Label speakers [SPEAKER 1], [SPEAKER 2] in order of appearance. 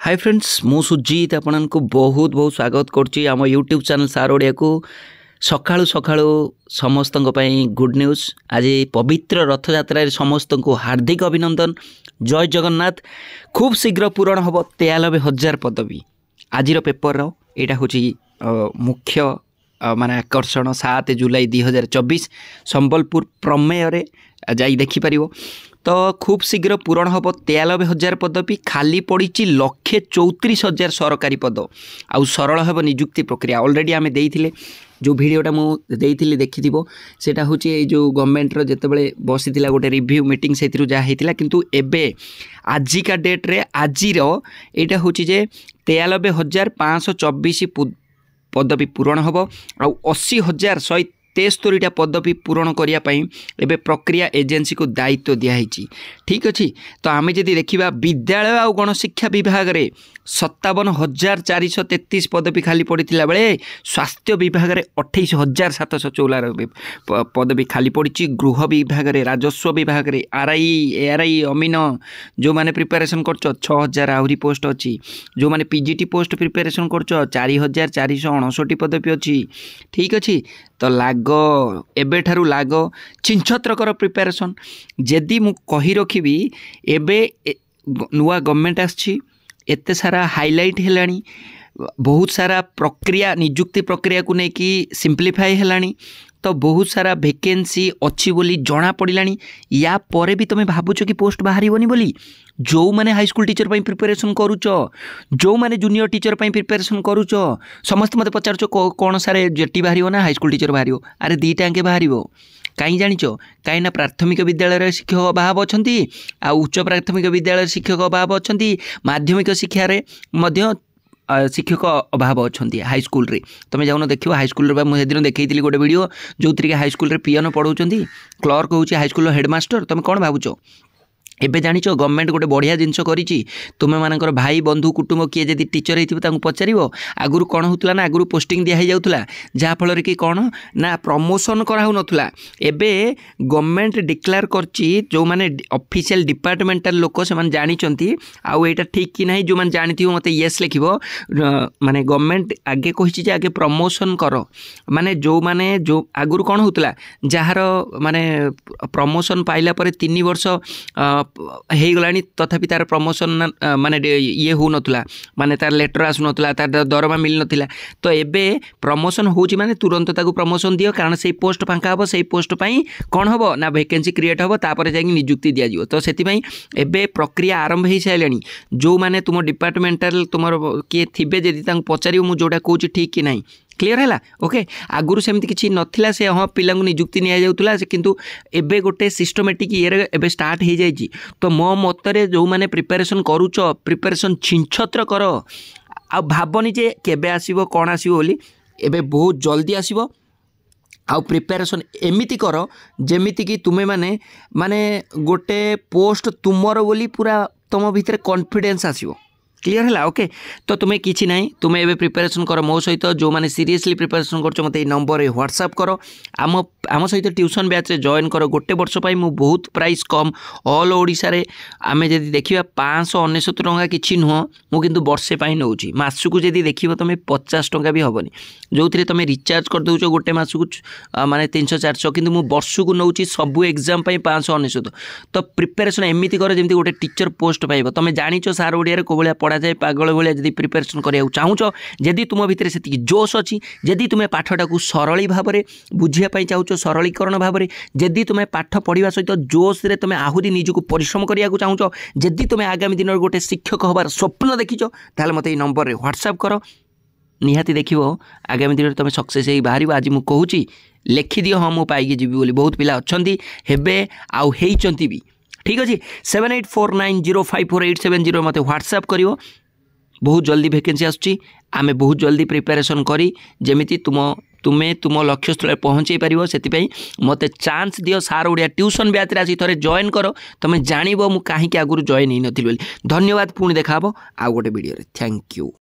[SPEAKER 1] Hi friends मु सुजीत आपन को बहुत बहुत स्वागत करची आम यूट्यूब चैनल सार ओडिया को सकाळु सकाळु समस्त गुड न्यूज। आज पवित्र रथ यात्रा समस्त को हार्दिक अभिनंदन। जय जगन्नाथ। खूब शीघ्र पूरण हम 93,000 पदवी। आज पेपर यहाँ हूँ मुख्य माने आकर्षण 7 जुलाई 2024 संबलपुर प्रमेय जाई देखिपर। तो खूब शीघ्र पूरण हम 93,000 पदवी। खाली पड़ी 1,34,000 सरकारी पद। आउ सरल हम नियुक्ति प्रक्रिया ऑलरेडी आम देइथिले जो वीडियोटा मुझे देखी सेटा हूँ जो गवर्नमेंट जितेबाला बसी गोटे रिव्यू मीटिंग से जहाँ होता किंतु एबे आजिका डेट रे आजिर यहाँ हूँ 93,524 पदवी पूरण हम। आ 80,173 पदवी पूरण करने एवं प्रक्रिया एजेंसी को दायित्व दिखाई। ठीक अच्छे। तो आम जदि देखा विद्यालय आ गणशिक्षा विभाग में 57,433 पदवी खाली पड़ा बेले स्वास्थ्य विभाग में 28,714 पदवी खाली पड़ी। गृह विभाग में राजस्व विभाग में आरआई एआरआई अमीन जो मैंने प्रिपेरेसन कर 6,000 आहरी पोस्ट अच्छी। जो मैंने पीजीटी पोस्ट प्रिपेरेसन कर 4,459 पदवी अच्छी। ठीक अच्छे। तो लाग एबेठारू लाग छिंछत्रकर प्रिपेरेसन जदि मु कही रखी एबे नुआ गवर्नमेंट आछि एते सारा हाईलाइट हेलानी बहुत सारा प्रक्रिया नियुक्ति प्रक्रिया को लेकिन सिंप्लीफाई हेलानी। तो बहुत सारा वैकेंसी अच्छी बोली जना पड़ानी। या परे भी तुम्हें भावुच कि पोस्ट बाहर बोली जो मैंने हाईस्कूल टीचर पर प्रिपेरेसन करुच जो मैंने जूनियर टीचर पर प्रिपेरेसन करुच समस्त मत पचार कौन सारे जेटी बाहर ना हाईस्कूल टीचर बाहर। अरे दीटा अंके बाहर कहीं जाच कहीं प्राथमिक विद्यालय शिक्षक अभाव अच्छा उच्च प्राथमिक विद्यालय शिक्षक अभाव अच्छा माध्यमिक शिक्षार शिक्षक अभाव अच्छा हाईस्कूल रे। तुम जाऊन देख हाईस्कूल मुझे दिन देखी गोटे वीडियो जो थी हाईस्कूल पियन पढ़ाऊँ क्लर्क हूँ हाईस्कूल हेडमास्टर। तुम कौन भावुच एबे जानिच गवर्नमेंट गोटे बढ़िया जिनस करिछि तुम मानकर भाई बंधु कुटुंब किए जदि टीचर होता पचार आगुरी कौन होता ना आगुरी पोस्टिंग दिया जाऊला जहाँफल कि कौन ना प्रमोशन कराऊ नाला। एबे गवर्नमेंट डिक्लेयर करछि जो माने ऑफिशियल डिपार्टमेंटल लोक से जानी आउ एटा ठीक कि नहीं जो मैंने जानी मत येस लिख माने गवर्नमेंट आगे कही आगे प्रमोशन कर माने जो माने जो आगुरी कौन होता जार माने प्रमोशन पाइला पर 3 वर्ष हो गलानी तथापि तार प्रमोशन माने ये हो नथुला माने तार लेटर आसु नथुला तार दरमा मिल नथिला। तो एबे प्रमोशन होची माने तुरंत ताकू प्रमोशन दियो कारण से पोस्ट फांका हबो से पोस्ट पई कोन हबो ना वैकेंसी क्रिएट हबो तापर जाई नियुक्ति दिया जिवो। तो सेति पई एबे प्रक्रिया आरंभ हो साइलानी जो माने तुम डिपार्टमेंटल तुमर किए थिबे जदि तांग पचारियो मु जोटा कहूची ठीक कि नहीं। क्लीयर है ओके। आगुरी सेमती किसी नथिला से हाँ पिला नियुक्ति नि जाऊला किंतु एबे गोटे सिस्टमेटिक ये एबे स्टार्ट हो जाए। तो मो मतरे जो मैंने प्रिपेरेसन करुच प्रिपेरेसन छिंछत्र कर आ भावनी जे केबे आसीबो कौन आसीबो बोली एबे बहुत जल्दी आसीबो। आउ प्रिपेरेसन एमिति कर जेमिति कि तुमे माने माने गोटे पोस्ट तुमर बोली पूरा तुम भितर कॉन्फिडेंस आसीबो। क्लीयर है ओके। तो तुम्हें किसी ना तुम्हें एवं प्रिपेरेसन कर मो सहित जो मैंने सीरियसली प्रिपेरेसन कर मत नंबर व्हाट्सएप कर आम सहित ट्यूशन बैच रे जॉइन कर गोटे वर्ष पाई मु बहुत प्राइस कम ऑल ओडिशा रे आमे जदि देखिबा 599 टंका किछि नुह मु किंतु वर्षे पाई नउची मासकु जदि देखिबो तुम 50 टंका भी हेबनी जो थी तुम रिचार्ज कर दउचो गोटे मासकु माने 300-400 किंतु मु वर्षकु नउची सबु एग्जाम पाई 599। तो प्रिपेरेसन एमिति कर जेमति गोटे टीचर पोस्ट पाइबो तुम जानिचो सार ओडिया रे कोबलिया पढ़ा जाए पागल भाया जदि प्रिपेरेसन करिया चाहूच जदि तुम भितर से जोश अच्छी जदि तुम्हें पाठटा को सरली भाव में बुझापी चाहूच सरलीकरण भाव में जदि तुम्हें पाठ पढ़ा सहित जोश रे तुम्हें आहरी निजक परिश्रम करने चाहूच जदि तुम्हें आगामी दिन गोटे शिक्षक हबार स्वप्न देखीच ताले मत नंबर रे व्हाट्सएप कर निहाती देख आगामी दिन तुम सक्सेस ही बाहर। आज मुझे कहूँ लिखि दियो हाँ मुझे पाई जीवी बोली बहुत पिला अच्छी हेबे आउ हेइचंती भी। ठीक अच्छे। 7849054870 मत व्हाट्सएप करियो। बहुत जल्दी वैकेंसी आसुची आमे बहुत जल्दी प्रिपेरेसन करी जेमिति तुम्हें तुम लक्ष्य स्थल पहुँचे पार से मत चांस दियो सार ओडिया ट्यूशन बैच आसी थे जॉइन कर तुम जानव मु कहीं आगुरी जॉइन ही नी। धन्यवाद। पुणी देखा आ गोटे वीडियो रे। Thank you.